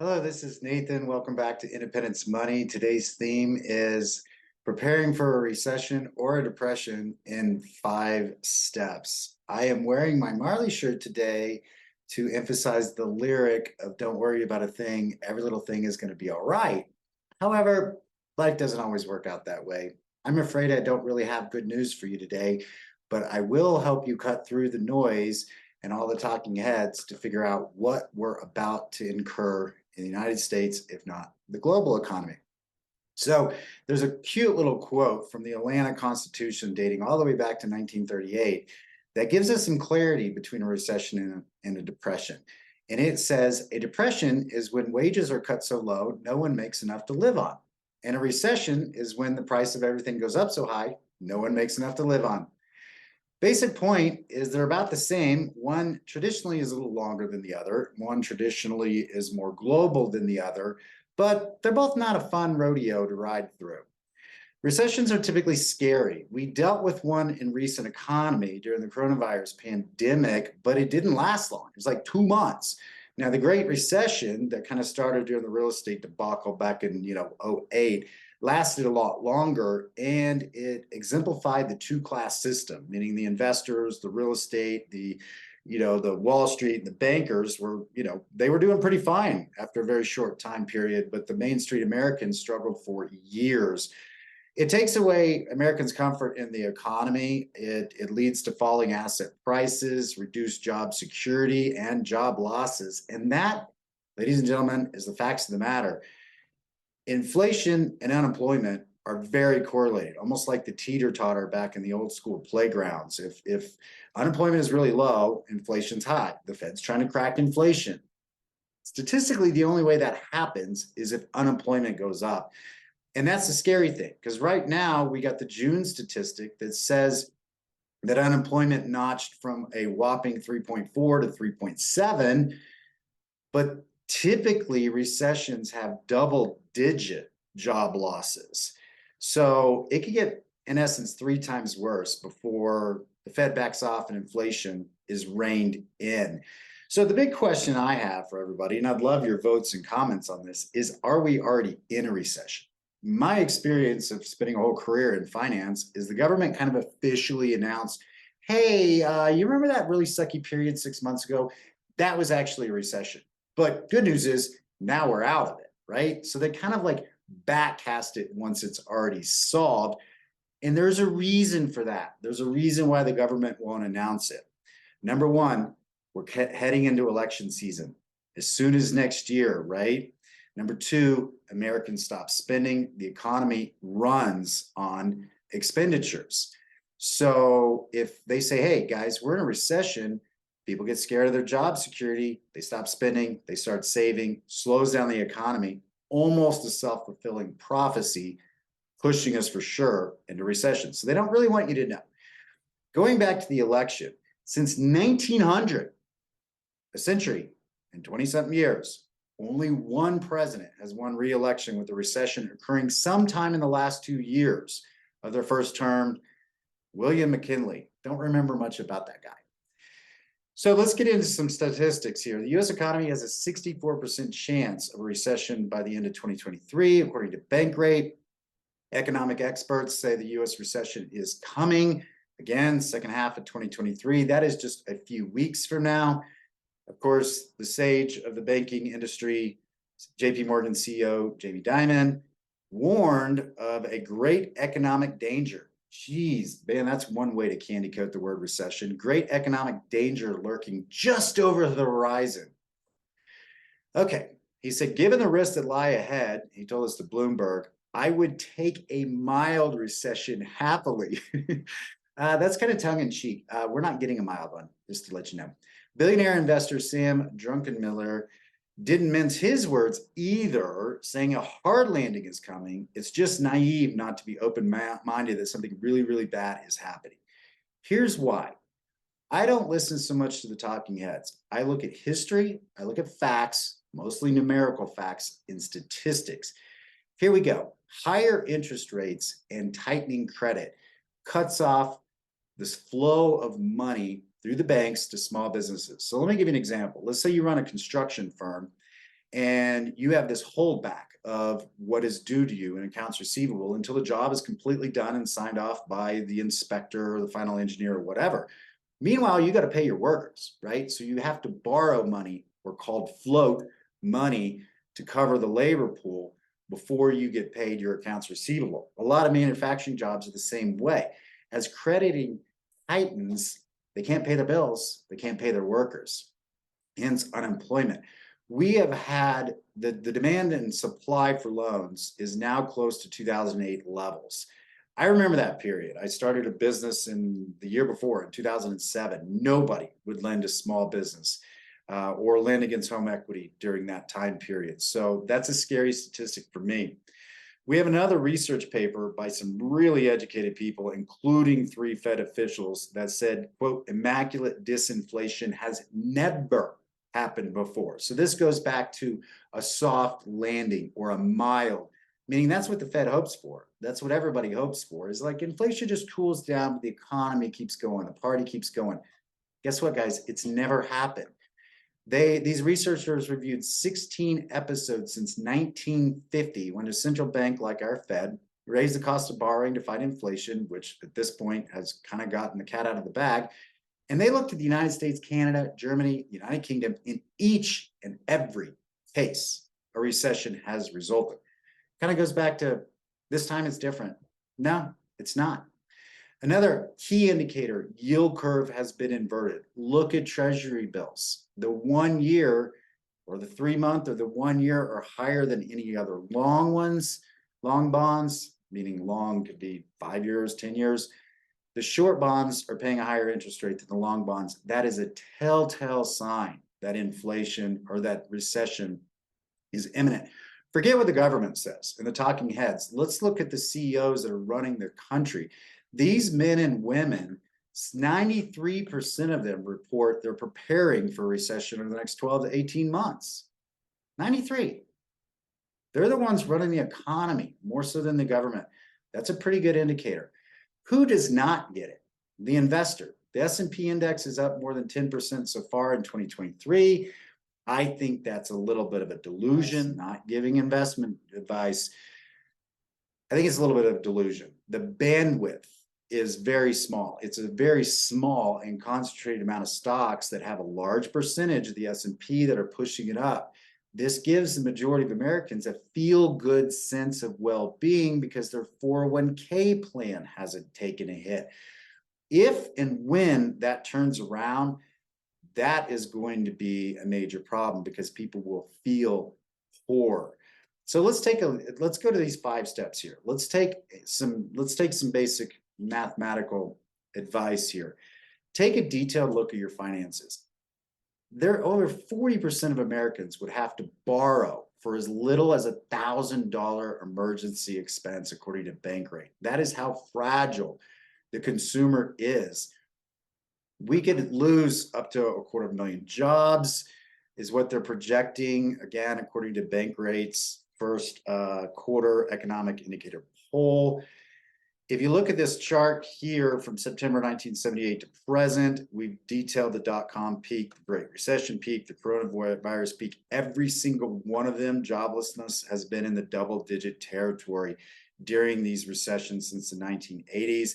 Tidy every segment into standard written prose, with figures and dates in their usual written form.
Hello, this is Nathan. Welcome back to Independence Money. Today's theme is preparing for a recession or a depression in 5 steps. I am wearing my Marley shirt today to emphasize the lyric of "Don't worry about a thing, every little thing is going to be all right." However, life doesn't always work out that way. I'm afraid I don't really have good news for you today, but I will help you cut through the noise and all the talking heads to figure out what we're about to incur in the United States, if not the global economy. So there's a cute little quote from the Atlanta Constitution dating all the way back to 1938 that gives us some clarity between a recession and a depression. And it says, a depression is when wages are cut so low, no one makes enough to live on. And a recession is when the price of everything goes up so high, no one makes enough to live on. Basic point is they're about the same. One traditionally is a little longer than the other. One traditionally is more global than the other, but they're both not a fun rodeo to ride through. Recessions are typically scary. We dealt with one in recent economy during the coronavirus pandemic, but it didn't last long. It was like 2 months. Now, the Great Recession that kind of started during the real estate debacle back in, '08 lasted a lot longer, and it exemplified the two-class system, meaning the investors, the real estate, the Wall Street and the bankers were, they were doing pretty fine after a very short time period, but the Main Street Americans struggled for years. It takes away Americans' comfort in the economy. It leads to falling asset prices, reduced job security, and job losses. And that, ladies and gentlemen, is the facts of the matter. Inflation and unemployment are very correlated, almost like the teeter-totter back in the old school playgrounds. If unemployment is really low, inflation's high. The Fed's trying to crack inflation. Statistically, the only way that happens is if unemployment goes up. And that's the scary thing, because right now we got the June statistic that says that unemployment notched from a whopping 3.4 to 3.7, but typically recessions have double-digit job losses. So it could get, in essence, 3 times worse before the Fed backs off and inflation is reined in. So the big question I have for everybody, and I'd love your votes and comments on this, is are we already in a recession? My experience of spending a whole career in finance is the government kind of officially announced, hey, you remember that really sucky period 6 months ago? That was actually a recession. But good news is now we're out of it, right? So they kind of like backcast it once it's already solved. And there's a reason for that. There's a reason why the government won't announce it. Number one, we're heading into election season as soon as next year, right? Number two, Americans stop spending. The economy runs on expenditures. So if they say, hey, guys, we're in a recession, people get scared of their job security, they stop spending, they start saving, slows down the economy, almost a self-fulfilling prophecy, pushing us for sure into recession. So they don't really want you to know. Going back to the election, since 1900, a century and 20-something years, only one president has won re-election with a recession occurring sometime in the last 2 years of their first term. William McKinley. Don't remember much about that guy. So let's get into some statistics here. The U.S. economy has a 64% chance of a recession by the end of 2023, according to Bankrate. Economic experts say the U.S. recession is coming. Again, second half of 2023. That is just a few weeks from now. Of course, the sage of the banking industry, JP Morgan CEO Jamie Dimon, warned of a great economic danger. Geez, man, that's one way to candy coat the word recession. Great economic danger lurking just over the horizon. Okay, he said, given the risks that lie ahead, he told us to Bloomberg, I would take a mild recession happily. That's kind of tongue-in-cheek. We're not getting a mild one, just to let you know. Billionaire investor Sam Druckenmiller didn't mince his words either, saying a hard landing is coming. It's just naive not to be open-minded that something really, really bad is happening. Here's why. I don't listen so much to the talking heads. I look at history, I look at facts, mostly numerical facts and statistics. Here we go. Higher interest rates and tightening credit cuts off this flow of money through the banks to small businesses. So let me give you an example. Let's say you run a construction firm and you have this holdback of what is due to you in accounts receivable until the job is completely done and signed off by the inspector or the final engineer or whatever. Meanwhile, you got to pay your workers, right? So you have to borrow money, or called float money, to cover the labor pool before you get paid your accounts receivable. A lot of manufacturing jobs are the same way. As crediting tightens, they can't pay their bills, they can't pay their workers, hence unemployment. We have had the demand and supply for loans is now close to 2008 levels. I remember that period. I started a business in the year before, in 2007. Nobody would lend a small business or lend against home equity during that time period. So that's a scary statistic for me. We have another research paper by some really educated people, including 3 Fed officials, that said, quote, immaculate disinflation has never happened before. So this goes back to a soft landing or a mild, meaning that's what the Fed hopes for. That's what everybody hopes for, is like inflation just cools down, but the economy keeps going, the party keeps going. Guess what, guys? It's never happened. These researchers reviewed 16 episodes since 1950, when a central bank like our Fed raised the cost of borrowing to fight inflation, which at this point has kind of gotten the cat out of the bag. And they looked at the United States, Canada, Germany, United Kingdom. In each and every case, a recession has resulted. Kind of goes back to this time it's different. No, it's not. Another key indicator, yield curve has been inverted. Look at treasury bills. The 1 year or the 3-month or the 1 year are higher than any other. Long ones, long bonds, meaning long could be 5 years, 10 years. The short bonds are paying a higher interest rate than the long bonds. That is a telltale sign that inflation or that recession is imminent. Forget what the government says and the talking heads. Let's look at the CEOs that are running the country. These men and women, 93% of them report they're preparing for a recession in the next 12 to 18 months. 93. They're the ones running the economy more so than the government. That's a pretty good indicator. Who does not get it? The investor. The S&P index is up more than 10% so far in 2023. I think that's a little bit of a delusion, not giving investment advice. I think it's a little bit of delusion. The bandwidth is very small. It's a very small and concentrated amount of stocks that have a large percentage of the S&P that are pushing it up. This gives the majority of Americans a feel-good sense of well-being because their 401k plan hasn't taken a hit. If and when that turns around, that is going to be a major problem because people will feel poor. So let's go to these 5 steps here. Let's take some basic mathematical advice here. Take a detailed look at your finances. There over 40% of Americans would have to borrow for as little as $1,000 emergency expense, according to Bankrate. That is how fragile the consumer is. We could lose up to 250,000 jobs, is what they're projecting, again, according to Bankrate's first quarter economic indicator poll. If you look at this chart here from September 1978 to present, we've detailed the dot-com peak, the Great Recession peak, the coronavirus peak. Every single one of them, joblessness has been in the double-digit territory during these recessions since the 1980s.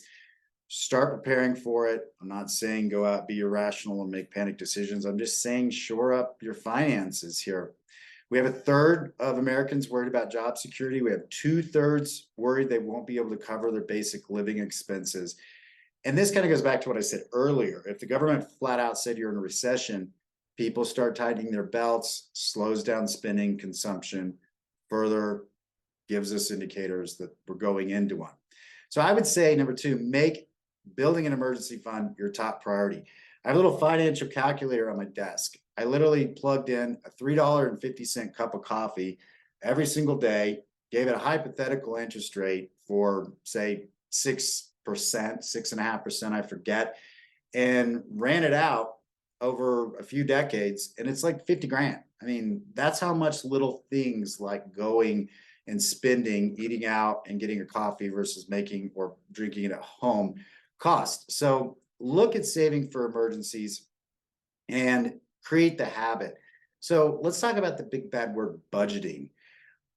Start preparing for it. I'm not saying go out, be irrational and make panic decisions. I'm just saying shore up your finances here. We have 1/3 of Americans worried about job security. We have 2/3 worried they won't be able to cover their basic living expenses. And this kind of goes back to what I said earlier. If the government flat out said you're in a recession, people start tightening their belts, slows down spending, consumption, further gives us indicators that we're going into one. So I would say, number 2, make building an emergency fund your top priority. I have a little financial calculator on my desk. I literally plugged in a $3.50 cup of coffee every single day, gave it a hypothetical interest rate for, say, 6%, 6.5%, I forget, and ran it out over a few decades, and it's like 50 grand. I mean, that's how much little things like going and spending, eating out and getting a coffee versus making or drinking it at home cost. So look at saving for emergencies and create the habit. So let's talk about the big bad word budgeting.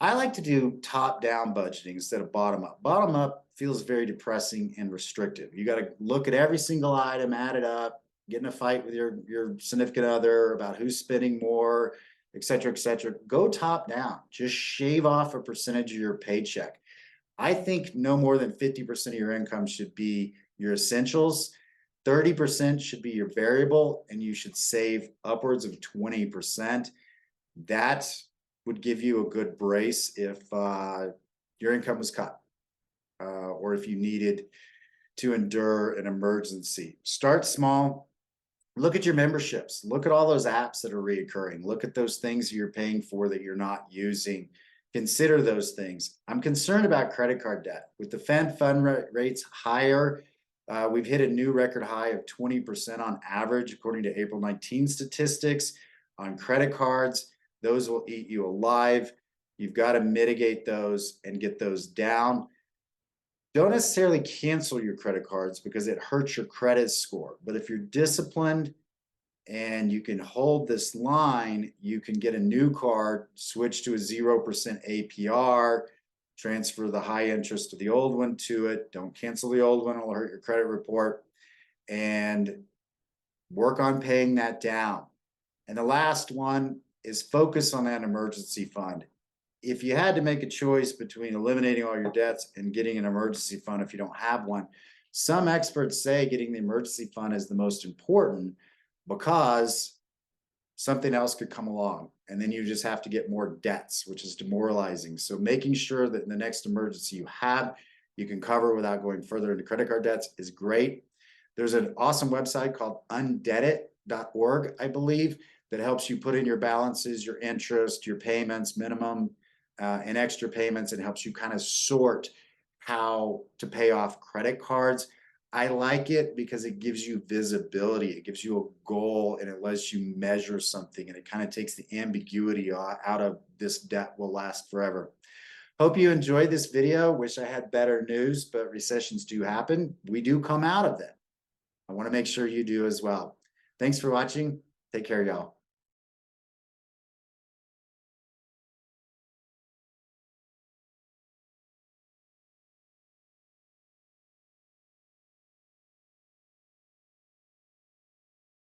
I like to do top-down budgeting instead of bottom-up. Bottom-up feels very depressing and restrictive. You got to look at every single item, add it up, get in a fight with your significant other about who's spending more, et cetera, et cetera. Go top-down. Just shave off a percentage of your paycheck. I think no more than 50% of your income should be your essentials. 30% should be your variable, and you should save upwards of 20%. That would give you a good brace if your income was cut or if you needed to endure an emergency. Start small. Look at your memberships. Look at all those apps that are reoccurring. Look at those things you're paying for that you're not using. Consider those things. I'm concerned about credit card debt. With the Fed fund rates higher, we've hit a new record high of 20% on average, according to April 19 statistics on credit cards. Those will eat you alive. You've got to mitigate those and get those down. Don't necessarily cancel your credit cards because it hurts your credit score. But if you're disciplined and you can hold this line, you can get a new card, switch to a 0% APR, transfer the high interest of the old one to it. Don't cancel the old one, it'll hurt your credit report. And work on paying that down. And the last one is focus on that emergency fund. If you had to make a choice between eliminating all your debts and getting an emergency fund if you don't have one, some experts say getting the emergency fund is the most important because something else could come along and then you just have to get more debts, which is demoralizing. So making sure that in the next emergency you have, you can cover without going further into credit card debts is great. There's an awesome website called Undeadit.org, I believe, that helps you put in your balances, your interest, your payments, minimum and extra payments, and helps you kind of sort how to pay off credit cards. I like it because it gives you visibility, it gives you a goal, and it lets you measure something, and it kind of takes the ambiguity out of this debt will last forever. Hope you enjoyed this video. Wish I had better news, but recessions do happen. We do come out of them. I want to make sure you do as well. Thanks for watching. Take care, y'all.